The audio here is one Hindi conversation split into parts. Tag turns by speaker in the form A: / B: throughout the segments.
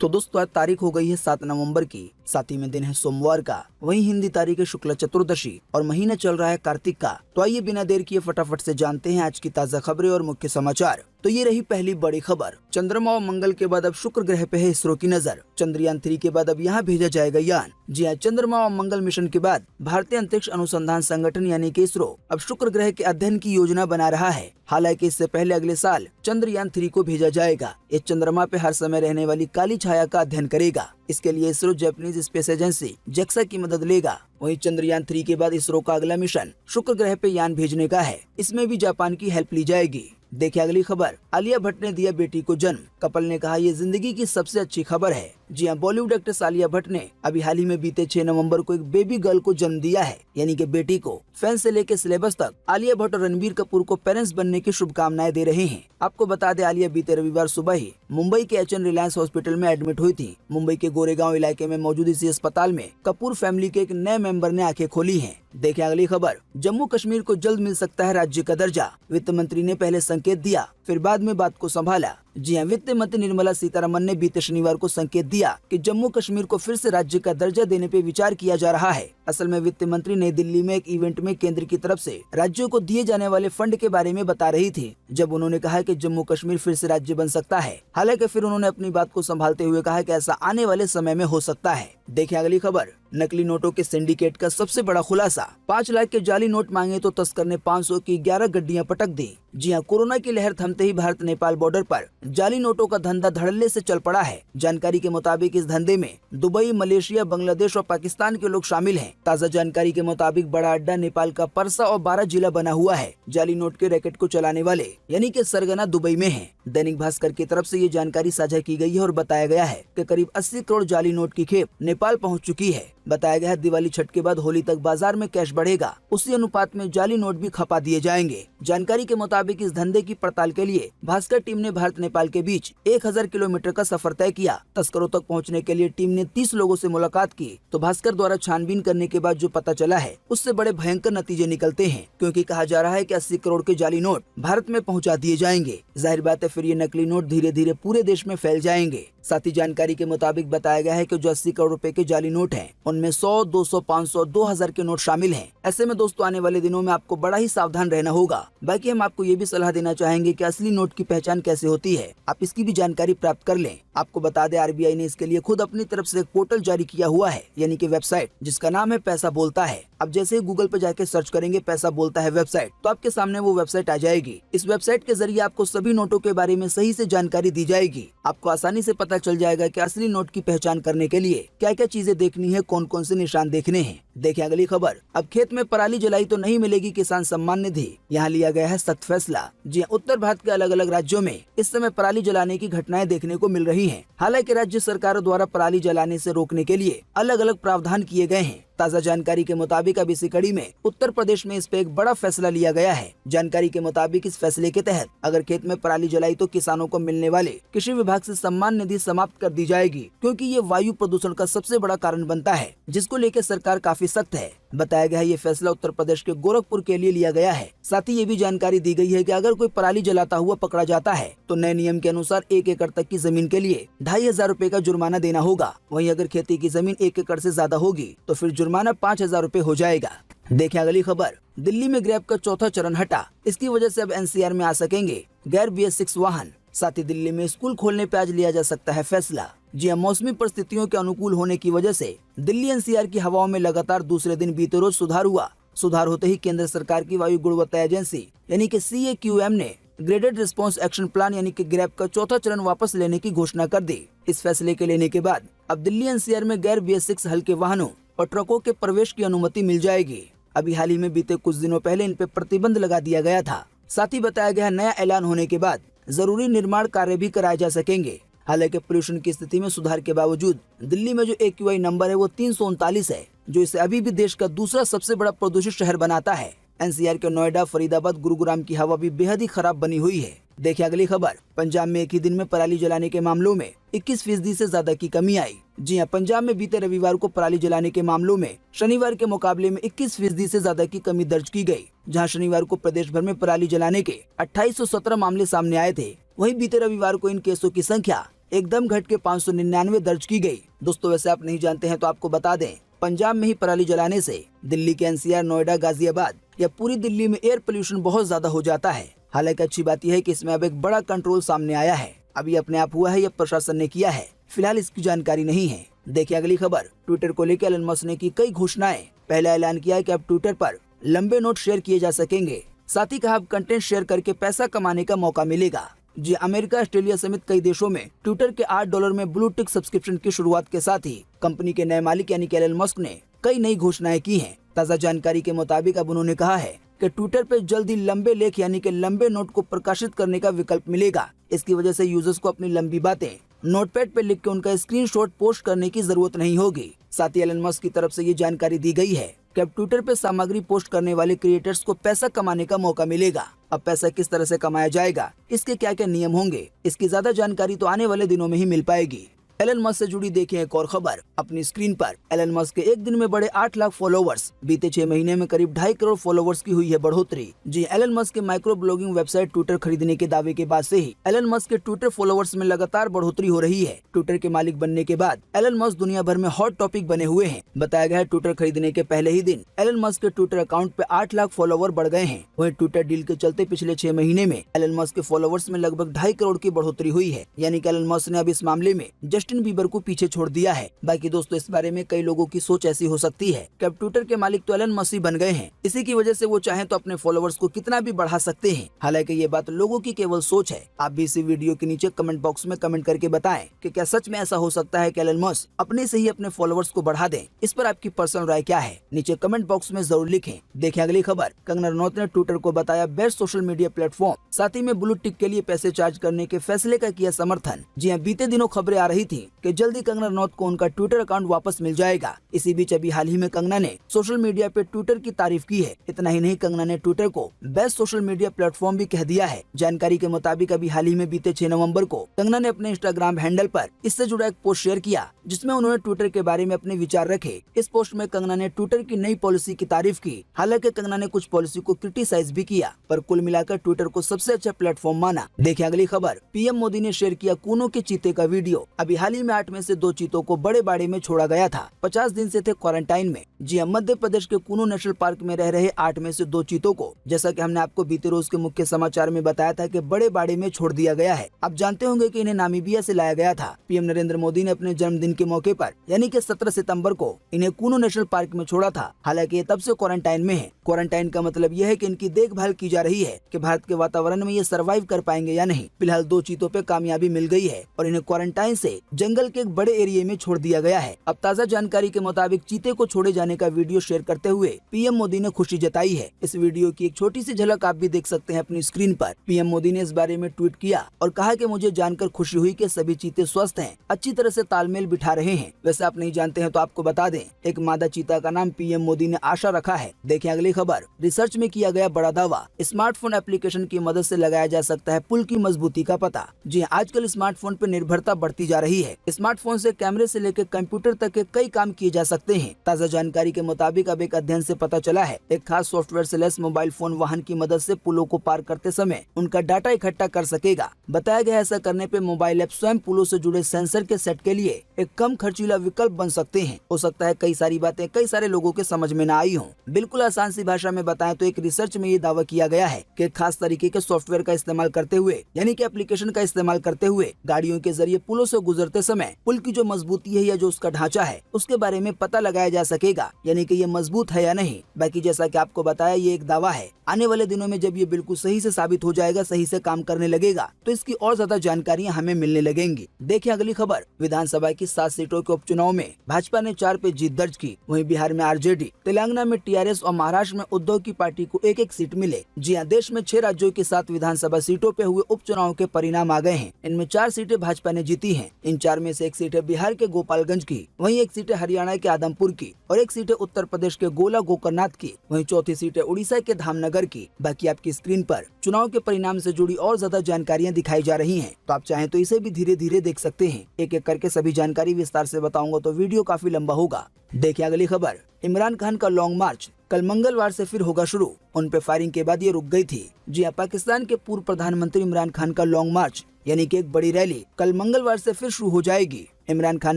A: तो दोस्तों आज तारीख हो गई है 7 नवंबर की, साथ ही में दिन है सोमवार का। वहीं हिंदी तारीख है शुक्ल चतुर्दशी और महीना चल रहा है कार्तिक का। तो आइए बिना देर किए फटाफट से जानते हैं आज की ताज़ा खबरें और मुख्य समाचार। तो ये रही पहली बड़ी खबर। चंद्रमा और मंगल के बाद अब शुक्र ग्रह पे है इसरो की नजर। चंद्रयान 3 के बाद अब यहाँ भेजा जाएगा यान। जी हाँ, चंद्रमा और मंगल मिशन के बाद भारतीय अंतरिक्ष अनुसंधान संगठन यानी कि इसरो अब शुक्र ग्रह के अध्ययन की योजना बना रहा है। हालांकि इससे पहले अगले साल चंद्रयान 3 को भेजा जाएगा। ये चंद्रमा पे हर समय रहने वाली काली छाया का अध्ययन करेगा। इसके लिए इसरो जापानीज स्पेस एजेंसी जेक्सा की मदद लेगा। वहीं चंद्रयान 3 के बाद इसरो का अगला मिशन शुक्र ग्रह पे यान भेजने का है। इसमें भी जापान की हेल्प ली जाएगी। देखिए अगली खबर। आलिया भट्ट ने दिया बेटी को जन्म। कपल ने कहा ये जिंदगी की सबसे अच्छी खबर है। जी हाँ, बॉलीवुड एक्ट्रेस आलिया भट्ट ने अभी हाल ही में बीते 6 नवंबर को एक बेबी गर्ल को जन्म दिया है, यानी कि बेटी को। फैंस से लेकर सिलेबस तक आलिया भट्ट और रणबीर कपूर को पेरेंट्स बनने की शुभकामनाएं दे रहे हैं। आपको बता दें, आलिया बीते रविवार सुबह ही मुंबई के एचएन रिलायंस हॉस्पिटल में एडमिट हुई थी। मुंबई के गोरेगांव इलाके में मौजूद इसी अस्पताल में कपूर फैमिली के एक नए मेंबर ने आंखें खोली हैं। देखें अगली खबर। जम्मू कश्मीर को जल्द मिल सकता है राज्य का दर्जा। वित्त मंत्री ने पहले संकेत दिया, फिर बाद में बात को संभाला। जी हाँ, वित्त मंत्री निर्मला सीतारमन ने बीते शनिवार को संकेत दिया कि जम्मू कश्मीर को फिर से राज्य का दर्जा देने पे विचार किया जा रहा है। असल में वित्त मंत्री नई दिल्ली में एक इवेंट में केंद्र की तरफ से राज्यों को दिए जाने वाले फंड के बारे में बता रही थी, जब उन्होंने कहा कि जम्मू कश्मीर फिर से राज्य बन सकता है। हालांकि फिर उन्होंने अपनी बात को संभालते हुए कहा कि ऐसा आने वाले समय में हो सकता है। देखें अगली खबर। नकली नोटों के सिंडिकेट का सबसे बड़ा खुलासा। 5 लाख के जाली नोट मांगे तो तस्कर ने 500 की 11 गड्डियां पटक दी। जी हाँ, कोरोना की लहर थमते ही भारत नेपाल बॉर्डर पर जाली नोटों का धंधा धड़ल्ले से चल पड़ा है। जानकारी के मुताबिक इस धंधे में दुबई, मलेशिया, बांग्लादेश और पाकिस्तान के लोग शामिल हैं। ताज़ा जानकारी के मुताबिक बड़ा अड्डा नेपाल का परसा और 12 जिला बना हुआ है। जाली नोट के रैकेट को चलाने वाले यानी कि सरगना दुबई में है। दैनिक भास्कर की तरफ से ये जानकारी साझा की गई है और बताया गया है कि करीब 80 करोड़ जाली नोट की खेप नेपाल पहुँच चुकी है। बताया गया है दिवाली छठ के बाद होली तक बाजार में कैश बढ़ेगा, उसी अनुपात में जाली नोट भी खपा दिए जाएंगे। जानकारी के मुताबिक इस धंधे की पड़ताल के लिए भास्कर टीम ने भारत नेपाल के बीच 1000 किलोमीटर का सफर तय किया। तस्करों तक पहुंचने के लिए टीम ने 30 लोगों से मुलाकात की, तो भास्कर द्वारा छानबीन करने के बाद जो पता चला है उससे बड़े भयंकर नतीजे निकलते हैं, क्योंकि कहा जा रहा है कि 80 करोड़ के जाली नोट भारत में पहुँचा दिए जाएंगे। जाहिर बात है फिर ये नकली नोट धीरे धीरे पूरे देश में फैल जाएंगे। साथ ही जानकारी के मुताबिक बताया गया है कि जो 80 करोड़ रुपए के जाली नोट हैं, उनमें 100, 200, 500, 2000 के नोट शामिल हैं। ऐसे में दोस्तों आने वाले दिनों में आपको बड़ा ही सावधान रहना होगा। बाकी हम आपको ये भी सलाह देना चाहेंगे कि असली नोट की पहचान कैसे होती है, आप इसकी भी जानकारी प्राप्त कर लें। आपको बता दें, आरबीआई ने इसके लिए खुद अपनी तरफ से एक पोर्टल जारी किया हुआ है, यानी कि वेबसाइट, जिसका नाम है पैसा बोलता है। अब जैसे ही गूगल पे जाके सर्च करेंगे पैसा बोलता है वेबसाइट, तो आपके सामने वो वेबसाइट आ जाएगी। इस वेबसाइट के जरिए आपको सभी नोटों के बारे में सही से जानकारी दी जाएगी। आपको आसानी से पता चल जाएगा कि असली नोट की पहचान करने के लिए क्या क्या चीजें देखनी है, कौन कौन से निशान देखने हैं। देखिए अगली खबर। अब खेत में पराली जलाई तो नहीं मिलेगी किसान सम्मान निधि। यहाँ लिया गया है सख्त फैसला। जी, उत्तर भारत के अलग अलग राज्यों में इस समय पराली जलाने की घटनाएं देखने को मिल रही हैं। हालांकि राज्य सरकारों द्वारा पराली जलाने से रोकने के लिए अलग अलग प्रावधान किए गए हैं। ताज़ा जानकारी के मुताबिक अब इसी कड़ी में उत्तर प्रदेश में इस पे एक बड़ा फैसला लिया गया है। जानकारी के मुताबिक इस फैसले के तहत अगर खेत में पराली जलाई तो किसानों को मिलने वाले कृषि विभाग से सम्मान निधि समाप्त कर दी जाएगी, क्योंकि ये वायु प्रदूषण का सबसे बड़ा कारण बनता है, जिसको लेकर सरकार काफी सख्त है। बताया गया है ये फैसला उत्तर प्रदेश के गोरखपुर के लिए लिया गया है। साथ ही ये भी जानकारी दी गई है कि अगर कोई पराली जलाता हुआ पकड़ा जाता है तो नए नियम के अनुसार 1 एकड़ तक की जमीन के लिए 2500 रुपए का जुर्माना देना होगा। वहीं अगर खेती की जमीन 1 एकड़ से ज्यादा होगी तो फिर जुर्माना 5000 रुपए हो जाएगा। देखें अगली खबर। दिल्ली में ग्रैब का चौथा चरण हटा। इसकी वजह से अब एनसीआर में आ सकेंगे गैर BS6 वाहन। साथ ही दिल्ली में स्कूल खोलने पे आज लिया जा सकता है फैसला। जी हाँ, मौसमी परिस्थितियों के अनुकूल होने की वजह से दिल्ली एनसीआर की हवाओं में लगातार दूसरे दिन बीते रोज सुधार हुआ। सुधार होते ही केंद्र सरकार की वायु गुणवत्ता एजेंसी यानी कि CAQM ने ग्रेडेड रिस्पांस एक्शन प्लान यानी कि ग्रैब का चौथा चरण वापस लेने की घोषणा कर दी। इस फैसले के लेने के बाद अब दिल्ली एनसीआर में गैर BS6 हल्के वाहनों और ट्रकों के प्रवेश की अनुमति मिल जाएगी। अभी हाल ही में बीते कुछ दिनों पहले इन पे प्रतिबंध लगा दिया गया था। साथ ही बताया गया नया ऐलान होने के बाद जरूरी निर्माण कार्य भी कराए जा सकेंगे। हालांकि पोल्यूशन की स्थिति में सुधार के बावजूद दिल्ली में जो AQI नंबर है वो 339 है, जो इसे अभी भी देश का दूसरा सबसे बड़ा प्रदूषित शहर बनाता है। एनसीआर के नोएडा, फरीदाबाद, गुरुग्राम की हवा भी बेहद ही खराब बनी हुई है। देखिए अगली खबर। पंजाब में एक ही दिन में पराली जलाने के मामलों में 21% से ज्यादा की कमी आई। जी हां, पंजाब में बीते रविवार को पराली जलाने के मामलों में शनिवार के मुकाबले में 21% से ज्यादा की कमी दर्ज की गई। जहां शनिवार को प्रदेश भर में पराली जलाने के 2817 मामले सामने आए थे, वहीं बीते रविवार को इन केसों की संख्या एकदम घट के 599 दर्ज की गई। दोस्तों वैसे आप नहीं जानते हैं तो आपको बता दें, पंजाब में ही पराली जलाने से दिल्ली के एनसीआर, नोएडा, गाजियाबाद या पूरी दिल्ली में एयर पोल्यूशन बहुत ज्यादा हो जाता है। हालांकि अच्छी बात यह है कि इसमें अब एक बड़ा कंट्रोल सामने आया है। अभी अपने आप हुआ है या प्रशासन ने किया है, फिलहाल इसकी जानकारी नहीं है। देखिए अगली खबर। ट्विटर को लेकर एलन मस्क ने की कई घोषणाएं। पहला ऐलान किया है कि अब ट्विटर पर लंबे नोट शेयर किए जा सकेंगे। साथ ही कहा अब कंटेंट शेयर करके पैसा कमाने का मौका मिलेगा। जी अमेरिका, ऑस्ट्रेलिया समेत कई देशों में ट्विटर के $8 में ब्लू टिक सब्सक्रिप्शन की शुरुआत के साथ ही कंपनी के नए मालिक यानी कि एलन मस्क ने कई नई घोषणाएं की हैं। ताज़ा जानकारी के मुताबिक अब उन्होंने कहा है कि ट्विटर पे जल्द ही लंबे लेख यानी कि लंबे नोट को प्रकाशित करने का विकल्प मिलेगा। इसकी वजह से यूजर्स को अपनी लंबी बातें नोटपैड पे लिख के उनका स्क्रीनशॉट पोस्ट करने की जरूरत नहीं होगी। साथ ही एलन मस्क की तरफ से ये जानकारी दी गई है कि अब ट्विटर पे सामग्री पोस्ट करने वाले क्रिएटर्स को पैसा कमाने का मौका मिलेगा। अब पैसा किस तरह से कमाया जाएगा, इसके क्या क्या नियम होंगे, इसकी ज्यादा जानकारी तो आने वाले दिनों में ही मिल पाएगी। एलन मस्क से जुड़ी देखिए एक और खबर अपनी स्क्रीन पर। एलन मस्क के एक दिन में बढ़े 8 लाख फॉलोवर्स। बीते 6 महीने में करीब 2.5 करोड़ फॉलोवर्स की हुई है बढ़ोतरी। जी एलन मस्क के माइक्रो ब्लॉगिंग वेबसाइट ट्विटर खरीदने के दावे के बाद से ही एलन मस्क के ट्विटर फॉलोवर्स में लगातार बढ़ोतरी हो रही है। ट्विटर के मालिक बनने के बाद एलन मस्क दुनिया भर में हॉट टॉपिक बने हुए हैं। बताया गया है ट्विटर खरीदने के पहले ही दिन एलन मस्क के ट्विटर अकाउंट पे 8 लाख फॉलोवर बढ़ गए हैं। वहीं ट्विटर डील के चलते पिछले 6 महीने में एलन मस्क के फॉलोवर्स में लगभग 2.5 करोड़ की बढ़ोतरी हुई है। यानी कि एलन मस्क ने अब इस मामले में जस्टिन बीबर को पीछे छोड़ दिया है। बाकी दोस्तों इस बारे में कई लोगों की सोच ऐसी हो सकती है कि अब ट्विटर के मालिक तो एलन मस्क ही बन गए हैं, इसी की वजह से वो चाहें तो अपने फॉलोवर्स को कितना भी बढ़ा सकते हैं। हालांकि ये बात लोगों की केवल सोच है। आप भी इसी वीडियो के नीचे कमेंट बॉक्स में कमेंट करके बताएं कि क्या सच में ऐसा हो सकता है कि एलन मस्क अपने से ही अपने फॉलोवर्स को बढ़ा दें। इस पर आपकी पर्सनल राय क्या है, नीचे कमेंट बॉक्स में जरूर लिखें। देखें अगली खबर। कंगना रनौत ने ट्विटर को बताया बेस्ट सोशल मीडिया प्लेटफॉर्म। साथ ही में ब्लू टिक के लिए पैसे चार्ज करने के फैसले का किया समर्थन। जी हाँ, बीते दिनों खबरें आ रही थी कि जल्दी कंगना रनौत को उनका ट्विटर अकाउंट वापस मिल जाएगा। इसी बीच अभी हाल ही में कंगना ने सोशल मीडिया पे ट्विटर की तारीफ की है। इतना ही नहीं, कंगना ने ट्विटर को बेस्ट सोशल मीडिया प्लेटफॉर्म भी कह दिया है। जानकारी के मुताबिक अभी हाल ही में बीते 6 नवंबर को कंगना ने अपने इंस्टाग्राम हैंडल पर इससे जुड़ा एक पोस्ट शेयर किया, जिसमें उन्होंने ट्विटर के बारे में अपने विचार रखे। इस पोस्ट में कंगना ने ट्विटर की नई पॉलिसी की तारीफ की। हालांकि कंगना ने कुछ पॉलिसी को क्रिटिसाइज भी किया, पर कुल मिलाकर ट्विटर को सबसे अच्छा प्लेटफॉर्म माना। देखिए अगली खबर। पीएम मोदी ने शेयर किया कूनो के चीते का वीडियो। अभी हाल ही में 8 में से 2 चीतों को बड़े बाड़े में छोड़ा गया था। 50 दिन से थे क्वारंटाइन में। जी हाँ, मध्य प्रदेश के कूनो नेशनल पार्क में रह रहे 8 में से 2 चीतों को, जैसा कि हमने आपको बीते रोज के मुख्य समाचार में बताया था कि बड़े बाड़े में छोड़ दिया गया है। आप जानते होंगे कि इन्हें नामीबिया से लाया गया था। पीएम नरेंद्र मोदी ने अपने जन्मदिन के मौके पर यानी कि 17 सितंबर को इन्हें कूनो नेशनल पार्क में छोड़ा था। हालांकि ये तब से क्वारंटाइन में है। क्वारंटाइन का मतलब यह है कि इनकी देखभाल की जा रही है कि भारत के वातावरण में ये सर्वाइव कर पाएंगे या नहीं। फिलहाल 2 चीतों पे कामयाबी मिल गई है और इन्हें क्वारंटाइन से जंगल के एक बड़े एरिया में छोड़ दिया गया है। अब ताज़ा जानकारी के मुताबिक चीते को छोड़े जाने का वीडियो शेयर करते हुए पीएम मोदी ने खुशी जताई है। इस वीडियो की एक छोटी सी झलक आप भी देख सकते हैं अपनी स्क्रीन पर। पीएम मोदी ने इस बारे में ट्वीट किया और कहा कि मुझे जानकर खुशी हुई कि सभी चीते स्वस्थ हैं, अच्छी तरह से तालमेल बिठा रहे हैं। वैसे आप नहीं जानते हैं तो आपको बता दें, एक मादा चीता का नाम पीएम मोदी ने आशा रखा है। देखिए अगली खबर। रिसर्च में किया गया बड़ा दावा। स्मार्टफोन एप्लीकेशन की मदद से लगाया जा सकता है पुल की मजबूती का पता। जी आजकल स्मार्टफोन पर निर्भरता बढ़ती जा रही है। स्मार्टफोन से कैमरे से लेकर कंप्यूटर तक के कई काम किए जा सकते हैं। ताज़ा जानकारी के मुताबिक अब एक अध्ययन से पता चला है एक खास सॉफ्टवेयर से लैस मोबाइल फोन वाहन की मदद से पुलों को पार करते समय उनका डाटा इकट्ठा कर सकेगा। बताया गया ऐसा करने पे मोबाइल ऐप स्वयं पुलों से जुड़े सेंसर के सेट के लिए एक कम खर्चीला विकल्प बन सकते हैं। हो सकता है कई सारी बातें कई सारे लोगों के समझ में न आई हों। बिल्कुल आसान सी भाषा में बताएं तो एक रिसर्च में ये दावा किया गया है कि खास तरीके के सॉफ्टवेयर का इस्तेमाल करते हुए यानी कि एप्लीकेशन का इस्तेमाल करते हुए गाड़ियों के जरिए पुलों से गुजरते समय पुल की जो मजबूती है या जो उसका ढांचा है उसके बारे में पता लगाया जा सकेगा, यानी कि ये मजबूत है या नहीं। बाकी जैसा कि आपको बताया ये एक दावा है। आने वाले दिनों में जब ये बिल्कुल सही से साबित हो जाएगा, सही से काम करने लगेगा, तो इसकी और ज्यादा जानकारियां हमें मिलने लगेंगी। देखिए अगली खबर। विधानसभा की 7 सीटों के उपचुनाव में भाजपा ने 4 पे जीत दर्ज की। वहीं बिहार में आरजेडी, तेलंगाना में टीआरएस और महाराष्ट्र में उद्धव की पार्टी को 1-1 सीट मिले। जी हाँ, देश में 6 राज्यों की 7 विधानसभा सीटों पे हुए उपचुनाव के परिणाम आ गए हैं। इनमें 4 सीटें भाजपा ने जीती हैं। इन 4 में से 1 सीट है बिहार के गोपालगंज की, वहीं 1 सीट है हरियाणा के आदमपुर की और 1 सीट है उत्तर प्रदेश के गोला गोकर्णनाथ की, वहीं चौथी सीट है उड़ीसा के धामनगर की। बाकी आपकी स्क्रीन पर चुनाव के परिणाम से जुड़ी और ज्यादा जानकारियां दिखाई जा रही हैं, तो आप चाहें तो इसे भी धीरे धीरे देख सकते हैं। एक एक करके सभी जानकारी विस्तार से बताऊंगा तो वीडियो काफी लंबा होगा। देखिए अगली खबर। इमरान खान का लॉन्ग मार्च, कल मंगलवार से फिर होगा शुरू। उन पे फायरिंग के बाद ये रुक गई थी। जी हाँ, पाकिस्तान के पूर्व प्रधानमंत्री इमरान खान का लॉन्ग मार्च यानी कि एक बड़ी रैली कल मंगलवार से फिर शुरू हो जाएगी। इमरान खान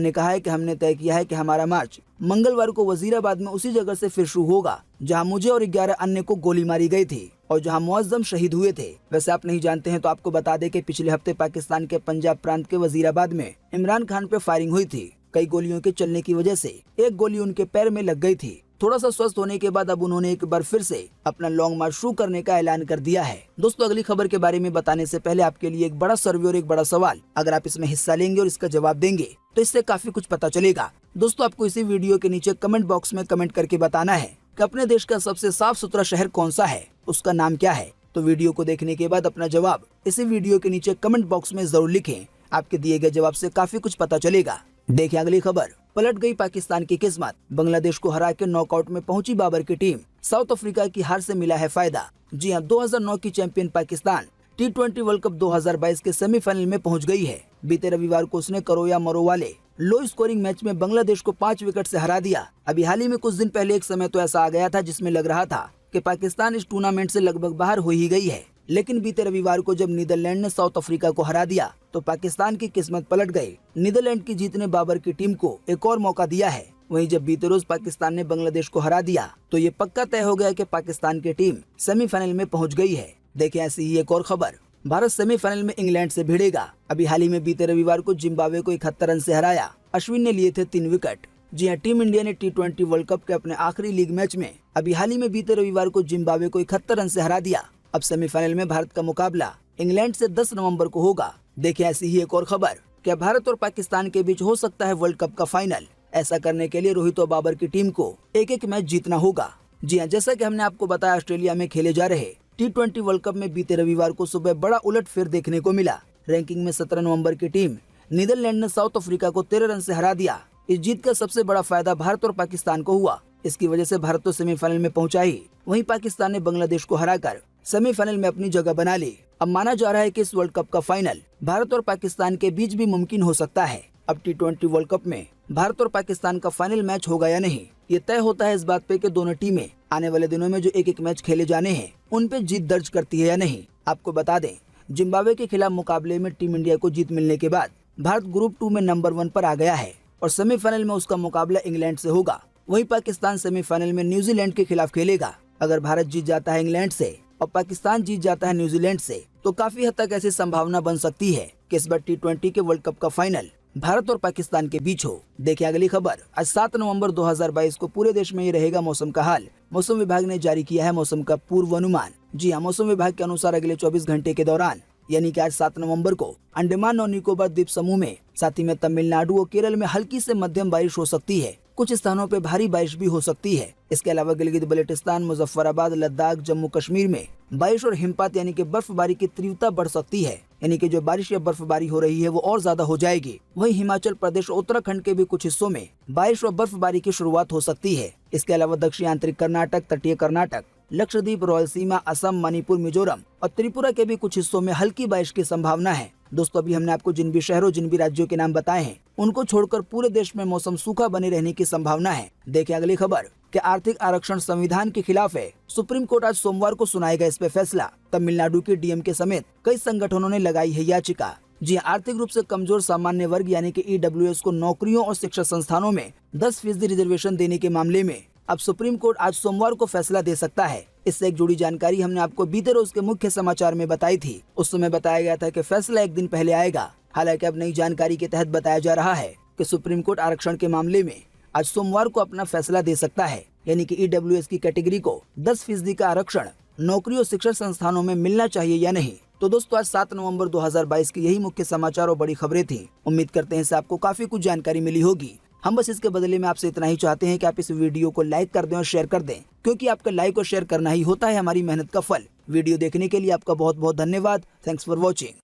A: ने कहा है कि हमने तय किया है कि हमारा मार्च मंगलवार को वजीराबाद में उसी जगह से फिर शुरू होगा जहां मुझे और 11 अन्य को गोली मारी गई थी और जहां मुअज्जम शहीद हुए थे। वैसे आप नहीं जानते हैं तो आपको बता दें कि पिछले हफ्ते पाकिस्तान के पंजाब प्रांत के वजीराबाद में इमरान खान पे फायरिंग हुई थी। कई गोलियों के चलने की वजह से एक गोली उनके पैर में लग गई थी। थोड़ा सा स्वस्थ होने के बाद अब उन्होंने एक बार फिर से अपना लॉन्ग मार्च शुरू करने का ऐलान कर दिया है। दोस्तों, अगली खबर के बारे में बताने से पहले आपके लिए एक बड़ा सर्वे और एक बड़ा सवाल। अगर आप इसमें हिस्सा लेंगे और इसका जवाब देंगे तो इससे काफी कुछ पता चलेगा। दोस्तों, आपको इसी वीडियो के नीचे कमेंट बॉक्स में कमेंट करके बताना है कि अपने देश का सबसे साफ सुथरा शहर कौन सा है, उसका नाम क्या है। तो वीडियो को देखने के बाद अपना जवाब इसी वीडियो के नीचे कमेंट बॉक्स में जरूर लिखें। आपके दिए गए जवाब से काफी कुछ पता चलेगा। देखिए अगली खबर। पलट गई पाकिस्तान की किस्मत। बांग्लादेश को हरा के नॉकआउट में पहुंची बाबर की टीम। साउथ अफ्रीका की हार से मिला है फायदा। जी हां, 2009 की champion Pakistan T20 world cup 2022 के सेमीफाइनल में पहुंच गई है। बीते रविवार को उसने करो या मरो वाले लो स्कोरिंग मैच में बांग्लादेश को 5 विकेट से हरा दिया। अभी हाल ही में कुछ दिन पहले एक समय तो ऐसा आ गया था जिसमें लग रहा था कि पाकिस्तान इस टूर्नामेंट से लगभग बाहर हो ही गई है, लेकिन बीते रविवार को जब नीदरलैंड ने साउथ अफ्रीका को हरा दिया तो पाकिस्तान की किस्मत पलट गई। नीदरलैंड की जीत ने बाबर की टीम को एक और मौका दिया है। वहीं जब बीते रोज पाकिस्तान ने बांग्लादेश को हरा दिया तो ये पक्का तय हो गया कि पाकिस्तान की टीम सेमीफाइनल में पहुंच गई है। देखिए ऐसी ही एक और खबर। भारत सेमीफाइनल में इंग्लैंड से भिड़ेगा। अभी हाल ही में बीते रविवार को जिम्बाब्वे को 71 रन से हराया। अश्विन ने लिए थे 3 विकेट। जी हाँ, टीम इंडिया ने T20 वर्ल्ड कप के अपने आखिरी लीग मैच में अभी हाल ही में बीते रविवार को जिम्बाब्वे को 71 रन से हरा दिया। अब सेमीफाइनल में भारत का मुकाबला इंग्लैंड से 10 नवंबर को होगा। देखिए ऐसी ही एक और खबर। क्या भारत और पाकिस्तान के बीच हो सकता है वर्ल्ड कप का फाइनल? ऐसा करने के लिए रोहित और बाबर की टीम को एक मैच जीतना होगा। जी हाँ, जैसा कि हमने आपको बताया, ऑस्ट्रेलिया में खेले जा रहे T20 वर्ल्ड कप में बीते रविवार को सुबह बड़ा उलटफेर देखने को मिला। रैंकिंग में 17 नवंबर की टीम नीदरलैंड ने साउथ अफ्रीका को 13 रन से हरा दिया। इस जीत का सबसे बड़ा फायदा भारत और पाकिस्तान को हुआ। इसकी वजह से भारत तो सेमीफाइनल में पहुंचा ही, वहीं पाकिस्तान ने बांग्लादेश को हराकर सेमीफाइनल में अपनी जगह बना ली। अब माना जा रहा है कि इस वर्ल्ड कप का फाइनल भारत और पाकिस्तान के बीच भी मुमकिन हो सकता है। अब T20 वर्ल्ड कप में भारत और पाकिस्तान का फाइनल मैच होगा या नहीं, ये तय होता है इस बात पे कि दोनों टीमें आने वाले दिनों में जो एक मैच खेले जाने हैं उन पे जीत दर्ज करती है या नहीं। आपको बता दें, जिम्बाब्वे के खिलाफ मुकाबले में टीम इंडिया को जीत मिलने के बाद भारत ग्रुप 2 में नंबर 1 पर आ गया है और सेमीफाइनल में उसका मुकाबला इंग्लैंड से होगा। वहीं पाकिस्तान सेमीफाइनल में न्यूजीलैंड के खिलाफ खेलेगा। अगर भारत जीत जाता है इंग्लैंड से और पाकिस्तान जीत जाता है न्यूजीलैंड से तो काफी हद तक ऐसी संभावना बन सकती है कि इस बार T20 के वर्ल्ड कप का फाइनल भारत और पाकिस्तान के बीच हो। देखिए अगली खबर। आज 7 नवंबर 2022 को पूरे देश में ये रहेगा मौसम का हाल। मौसम विभाग ने जारी किया है मौसम का पूर्वानुमान। जी हाँ, मौसम विभाग के अनुसार अगले 24 घंटे के दौरान यानी कि आज 7 नवंबर को अंडमान और निकोबार द्वीप समूह में, साथ ही में तमिलनाडु और केरल में हल्की से मध्यम बारिश हो सकती है। कुछ स्थानों पे भारी बारिश भी हो सकती है। इसके अलावा गिलगित बल्टिस्तान, मुजफ्फराबाद, लद्दाख, जम्मू कश्मीर में बारिश और हिमपात यानी कि बर्फबारी की तीव्रता बढ़ सकती है, यानी कि जो बारिश या बर्फबारी हो रही है वो और ज्यादा हो जाएगी। वहीं हिमाचल प्रदेश और उत्तराखंड के भी कुछ हिस्सों में बारिश और बर्फबारी की शुरुआत हो सकती है। इसके अलावा दक्षिण आंतरिक कर्नाटक, तटीय कर्नाटक, लक्षद्वीप, रायलसीमा, असम, मणिपुर, मिजोरम और त्रिपुरा के भी कुछ हिस्सों में हल्की बारिश की संभावना है। दोस्तों, अभी हमने आपको जिन भी शहरों, जिन भी राज्यों के नाम बताए हैं उनको छोड़कर पूरे देश में मौसम सूखा बने रहने की संभावना है। देखिए अगली खबर। कि आर्थिक आरक्षण संविधान के खिलाफ है। सुप्रीम कोर्ट आज सोमवार को सुनाएगा इस पे फैसला। तमिलनाडु के DMK समेत कई संगठनों ने लगाई है याचिका। जी आर्थिक रूप से कमजोर सामान्य वर्ग यानी कि EWS को नौकरियों और शिक्षा संस्थानों में 10% रिजर्वेशन देने के मामले में अब सुप्रीम कोर्ट आज सोमवार को फैसला दे सकता है। इससे एक जुड़ी जानकारी हमने आपको बीते रोज के मुख्य समाचार में बताई थी। उस समय बताया गया था कि फैसला एक दिन पहले आएगा। हालांकि अब नई जानकारी के तहत बताया जा रहा है कि सुप्रीम कोर्ट आरक्षण के मामले में आज सोमवार को अपना फैसला दे सकता है, यानी कि EWS की कैटेगरी को 10% का आरक्षण नौकरी और शिक्षा संस्थानों में मिलना चाहिए या नहीं। तो दोस्तों, आज 7 नवंबर 2022 की यही मुख्य समाचार और बड़ी खबरें थी। उम्मीद करते हैं इससे आपको काफी कुछ जानकारी मिली होगी। हम बस इसके बदले में आपसे इतना ही चाहते हैं कि आप इस वीडियो को लाइक कर दें और शेयर कर दें, क्योंकि आपका लाइक और शेयर करना ही होता है हमारी मेहनत का फल। वीडियो देखने के लिए आपका बहुत बहुत धन्यवाद। Thanks for watching.